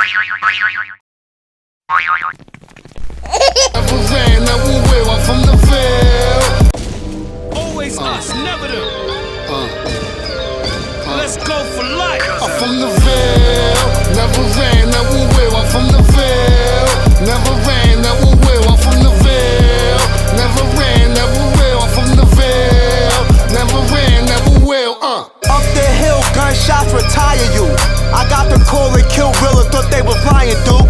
I'm from the Ville. Always us, never them. Let's go for life. I'm from the Ville. Never ran, never will. I'm from the Ville. Never ran, never will. I'm from the Ville. Never ran, never will. I'm from the Ville. Never ran, never will. Up the hill, gunshots retire you. I got the call and kill Rilla, thought they was lying, dude.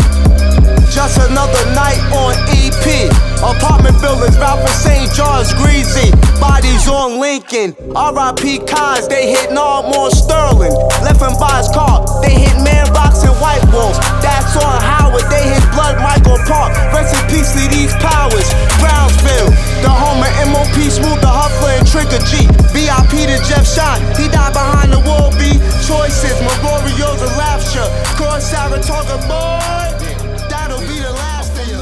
Just another night on EP. Apartment buildings, Ralph and St. John's, greasy. Bodies on Lincoln. R.I.P. Cons, they hit Nardmore Sterling. Left him by his car, they hit Man Rocks and White Wolves. That's on Howard, they hit Blood Michael Park. Rest in peace to these powers. Brownsville, the home of MOP, Smooth the Huffler and Trigger G. VIP to Jeff Shine, he died behind the wall. B choices, Memorials of Rapture. Cross Saratoga, boy. That'll be the last of you.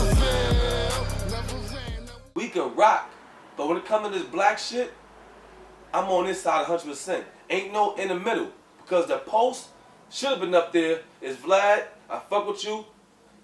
We can rock, but when it comes to this black shit, I'm on this side 100%. Ain't no in the middle, because the post should have been up there. Is Vlad, I fuck with you,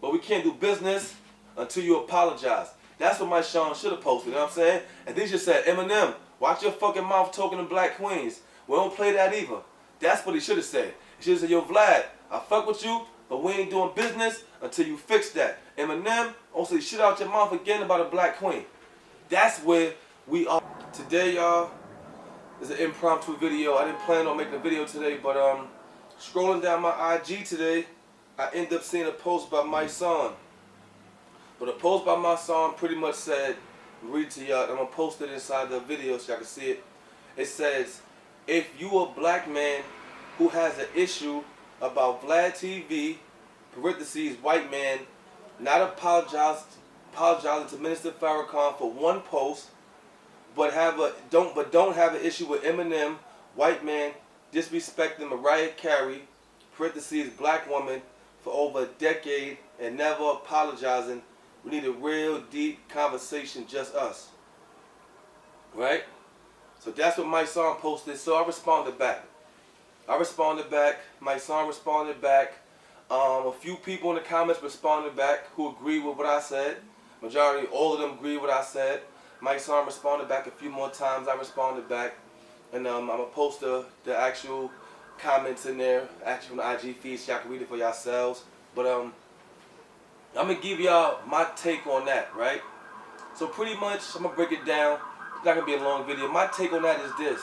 but we can't do business until you apologize. That's what Mysonne should have posted, you know what I'm saying? And they just said, Eminem, watch your fucking mouth talking to black queens. We don't play that either. That's what he should have said. He should have said, yo Vlad, I fuck with you, but we ain't doing business until you fix that. Eminem, don't say shit out your mouth again about a black queen. That's where we are. Today, y'all, is an impromptu video. I didn't plan on making a video today, but scrolling down my IG today, I ended up seeing a post by Mysonne. But the post by Mysonne pretty much said, read to y'all, I'm going to post it inside the video so y'all can see it. It says, if you a black man who has an issue about Vladtv, parentheses, white man, not apologizing to Mnster Farrakhan for one post, but don't have an issue with Eminem, white man, disrespecting Mariah Carey, parentheses, black woman, for over a decade and never apologizing. We need a real deep conversation, just us. Right? So that's what Mysonne posted. So I responded back. Mysonne responded back. A few people in the comments responded back who agreed with what I said. Majority, all of them agreed with what I said. Mysonne responded back a few more times. I responded back. And I'm going to post the actual comments in there, actually from the IG feed, so y'all can read it for yourselves. But I'm going to give y'all my take on that, right? So pretty much, I'm going to break it down. It's not going to be a long video. My take on that is this.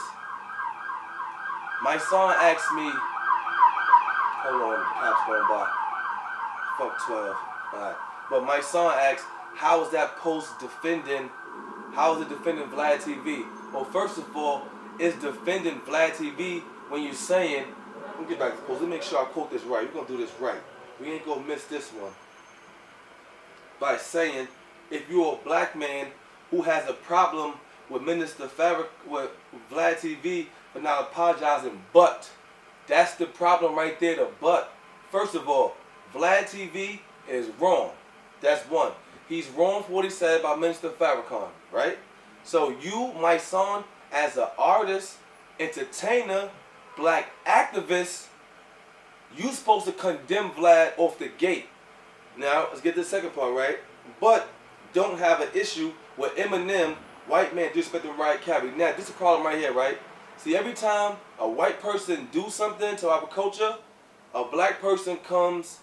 Mysonne asked me, hold on, the cops going by. Fuck 12. Alright. But Mysonne asked, how is that post defending, how is it defending Vladtv? Well, first of all, it's defending Vladtv when you're saying, let me get back to the post, let me make sure I quote this right. We're going to do this right. We ain't going to miss this one. By saying, if you're a black man who has a problem with Mnster Farrakhan, with Vladtv for not apologizing, but that's the problem right there, the but. First of all, Vladtv is wrong. That's one. He's wrong for what he said about Mnster Farrakhan, right? So you, Mysonne, as an artist, entertainer, black activist, you supposed to condemn Vlad off the gate. Now, let's get to the second part, right? But don't have an issue with Eminem, white man disrespecting Mariah Carey. Now, this is a problem right here, right? See, every time a white person do something to our culture, a black person comes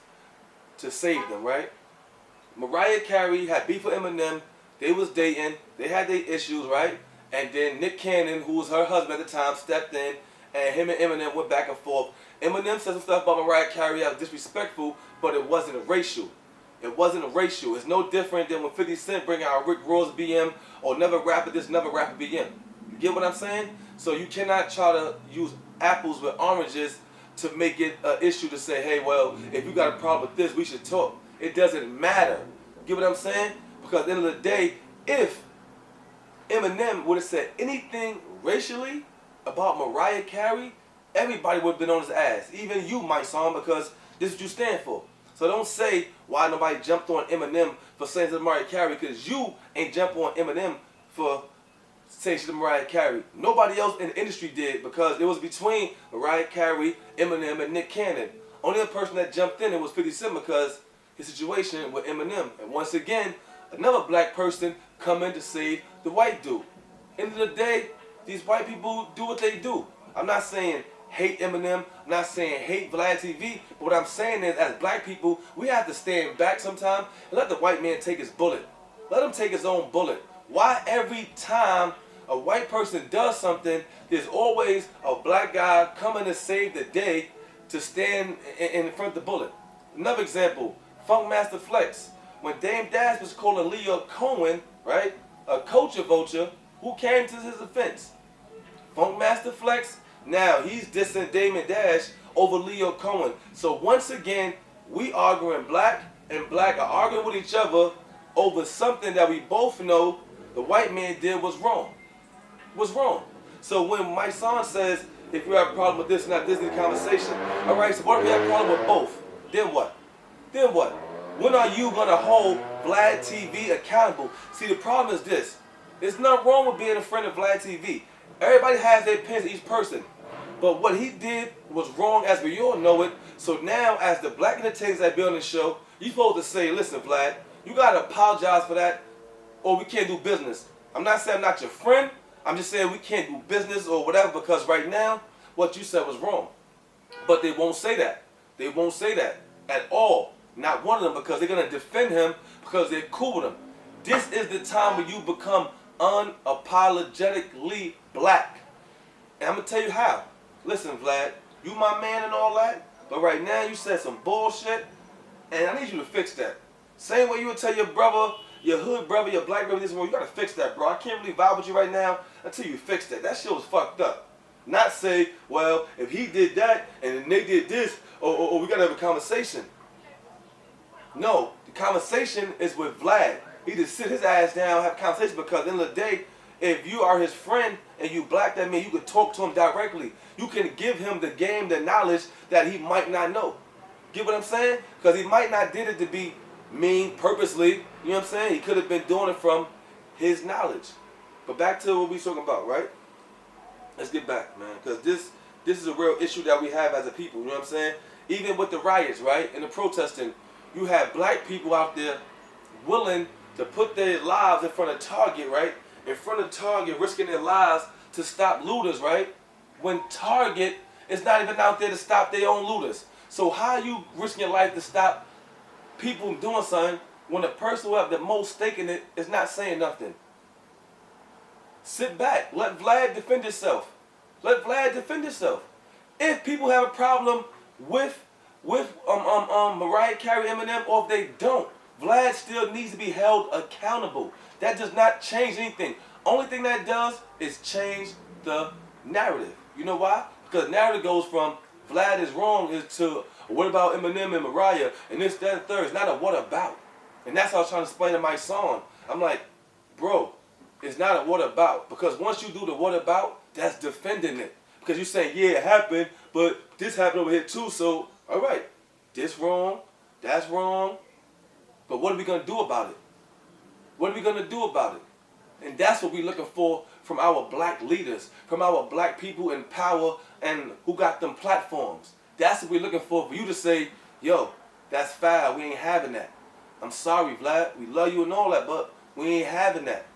to save them, right? Mariah Carey had beef with Eminem. They was dating. They had their issues, right? And then Nick Cannon, who was her husband at the time, stepped in, and him and Eminem went back and forth. Eminem said some stuff about Mariah Carey that was disrespectful, but it wasn't racial. It wasn't racial. It's no different than when 50 Cent bring out Rick Ross BM or Never Rapper This, Never Rapper BM. You get what I'm saying? So you cannot try to use apples with oranges to make it an issue to say, hey, well, if you got a problem with this, we should talk. It doesn't matter. Get what I'm saying? Because at the end of the day, if Eminem would have said anything racially about Mariah Carey, everybody would have been on his ass. Even you, Mysonne, because this is what you stand for. So don't say why nobody jumped on Eminem for saying to Mariah Carey, because you ain't jump on Eminem for saying shit to Mariah Carey. Nobody else in the industry did, because it was between Mariah Carey, Eminem, and Nick Cannon. Only other person that jumped in it was 50 Cent because his situation with Eminem. And once again, another black person come in to save the white dude. End of the day, these white people do what they do. I'm not saying hate Eminem. I'm not saying hate Vladtv. But what I'm saying is, as black people, we have to stand back sometime and let the white man take his bullet. Let him take his own bullet. Why every time a white person does something, there's always a black guy coming to save the day to stand in front of the bullet? Another example, Funkmaster Flex. When Dame Dash was calling Leo Cohen, right, a culture vulture, who came to his defense? Funkmaster Flex. Now he's dissing Damon Dash over Leo Cohen. So once again, we arguing, black and black are arguing with each other over something that we both know the white man did was wrong. Was wrong. So when Mysonne says, if you have a problem with this and that, this is the conversation. All right, so what if you have a problem with both? Then what? Then what? When are you going to hold Vladtv accountable? See, the problem is this. There's nothing wrong with being a friend of Vladtv. Everybody has their opinions, each person. But what he did was wrong, as we all know it. So now, as the black entertainers that be on the show, you're supposed to say, listen, Vlad, you got to apologize for that, or we can't do business. I'm not saying I'm not your friend. I'm just saying we can't do business or whatever, because right now, what you said was wrong. But they won't say that. They won't say that at all. Not one of them, because they're going to defend him because they're cool with him. This is the time when you become unapologetically black. And I'm going to tell you how. Listen, Vlad, you my man and all that, but right now you said some bullshit, and I need you to fix that. Same way you would tell your brother, your hood brother, your black brother, this one, you got to fix that, bro. I can't really vibe with you right now until you fix that. That shit was fucked up. Not say, well, if he did that and then they did this, or we got to have a conversation. No, the conversation is with Vlad. He just sit his ass down, have a conversation, because at the end of the day, if you are his friend and you black, that means you can talk to him directly. You can give him the game, the knowledge that he might not know. Get what I'm saying? Because he might not did it to be mean purposely. You know what I'm saying? He could have been doing it from his knowledge. But back to what we talking about, right? Let's get back, man. Because this is a real issue that we have as a people. You know what I'm saying? Even with the riots, right? And the protesting, you have black people out there willing to put their lives in front of Target, right? In front of Target, risking their lives to stop looters, right? When Target is not even out there to stop their own looters. So how are you risking your life to stop people from doing something when the person who have the most stake in it is not saying nothing? Sit back. Let Vlad defend himself. Let Vlad defend himself. If people have a problem with Mariah Carey, Eminem, or if they don't, Vlad still needs to be held accountable. That does not change anything. Only thing that does is change the narrative. You know why? Because the narrative goes from Vlad is wrong is to what about Eminem and Mariah and this, that, and third. It's not a what about. And that's what I was trying to explain to my song. I'm like, bro, it's not a what about. Because once you do the what about, that's defending it. Because you say, yeah, it happened, but this happened over here too. So, all right, this wrong, that's wrong. But what are we going to do about it? What are we going to do about it? And that's what we're looking for from our black leaders, from our black people in power and who got them platforms. That's what we're looking for you to say, yo, that's foul. We ain't having that. I'm sorry, Vlad. We love you and all that, but we ain't having that.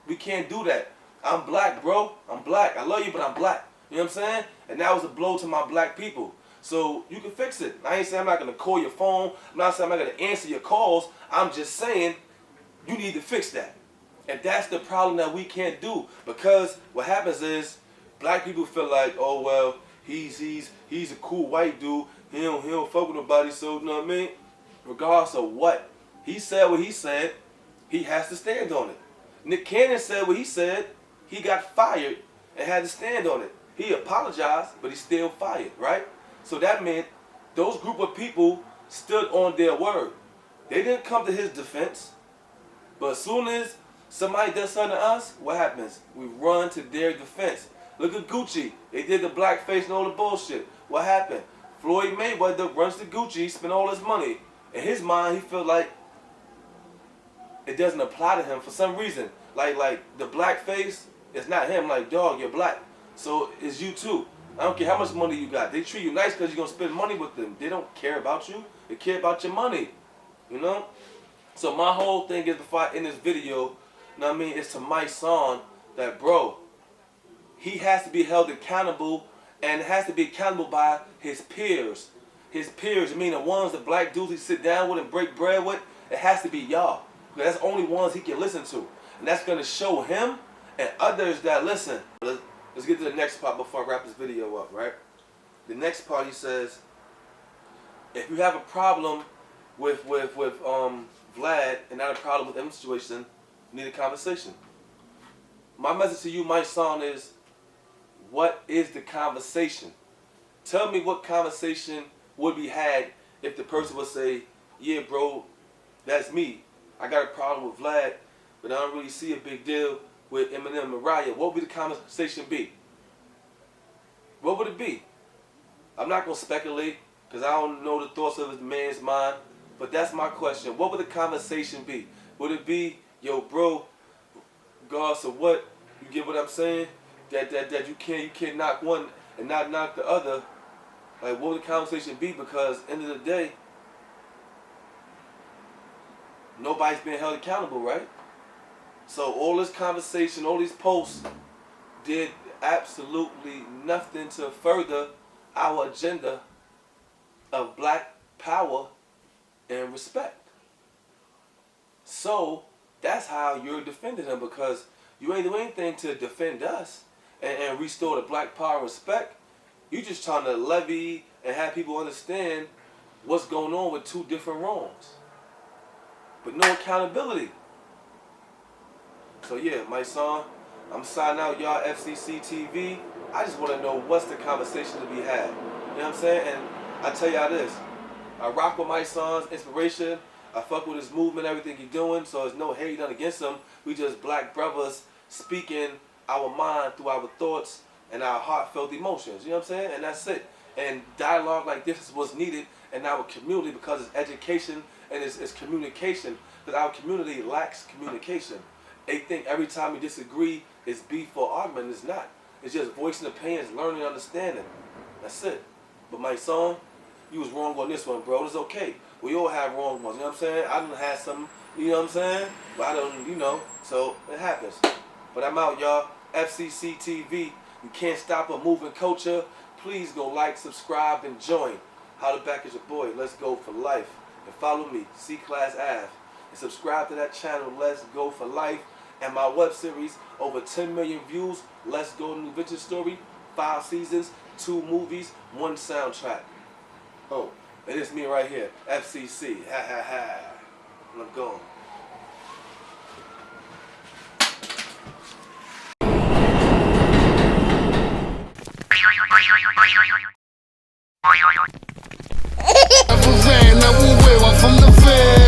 We can't do that. I'm black, bro. I'm black. I love you, but I'm black. You know what I'm saying? And that was a blow to my black people. So you can fix it. I ain't saying I'm not going to call your phone. I'm not saying I'm not going to answer your calls. I'm just saying you need to fix that. And that's the problem that we can't do. Because what happens is black people feel like, oh, well, he's a cool white dude. He don't fuck with nobody, so you know what I mean? Regardless of what. He said what he said. He has to stand on it. Nick Cannon said what he said. He got fired and had to stand on it. He apologized, but he's still fired, right? So that meant those group of people stood on their word. They didn't come to his defense. But as soon as somebody does something to us, what happens? We run to their defense. Look at Gucci. They did the blackface and all the bullshit. What happened? Floyd Mayweather runs to Gucci, spent all his money. In his mind, he felt like it doesn't apply to him for some reason. Like the blackface is not him. Like, dog, you're black. So it's you too. I don't care how much money you got. They treat you nice because you're going to spend money with them. They don't care about you. They care about your money. You know? So my whole thing is, before I end this video, you know what I mean, it's to Mysonne that, bro, he has to be held accountable, and has to be accountable by his peers. His peers, I mean the ones, the black dudes he sit down with and break bread with, it has to be y'all. Because that's the only ones he can listen to. And that's going to show him and others that listen. Let's get to the next part before I wrap this video up, right? The next part, he says, if you have a problem with Vlad and not a problem with Eminem's situation, you need a conversation. My message to you, Mysonne, is, what is the conversation? Tell me what conversation would be had if the person would say, yeah, bro, that's me. I got a problem with Vlad, but I don't really see a big deal with Eminem and Mariah. What would the conversation be? What would it be? I'm not going to speculate because I don't know the thoughts of the man's mind, but that's my question. What would the conversation be? Would it be, yo, bro, God, so what? You get what I'm saying? That you can't knock one and not knock the other. Like, what would the conversation be? Because at the end of the day, nobody's being held accountable, right? So all this conversation, all these posts did absolutely nothing to further our agenda of black power and respect. So that's how you're defending them, because you ain't doing anything to defend us and restore the black power and respect. You just trying to levy and have people understand what's going on with two different wrongs. But no accountability. So yeah, Mysonne, I'm signing out, y'all. FCC TV. I just want to know what's the conversation to be had. You know what I'm saying? And I tell y'all this. I rock with Mysonne's inspiration. I fuck with his movement, everything he's doing. So there's no hate done against him. We just black brothers speaking our mind through our thoughts and our heartfelt emotions. You know what I'm saying? And that's it. And dialogue like this is what's needed in our community, because it's education and it's communication. Because our community lacks communication. They think every time we disagree it's beef or argument. It's not. It's just voicing opinions, learning, understanding. That's it. But Mysonne, you was wrong on this one, bro. It's okay. We all have wrong ones. You know what I'm saying? I done had some, you know what I'm saying? But I don't, you know. So it happens. But I'm out, y'all. FCC TV. You can't stop a moving culture. Please go like, subscribe, and join. Holla back is your boy. Let's go for life. And follow me, C-Class Ave. And subscribe to that channel, Let's Go for Life. And my web series, over 10 million views. Let's Go New Vintage Story. 5 seasons, 2 movies, 1 soundtrack. Oh, and it's me right here, FCC. Ha ha ha. And I'm gone. Never ran, never will, I'm from the Ville.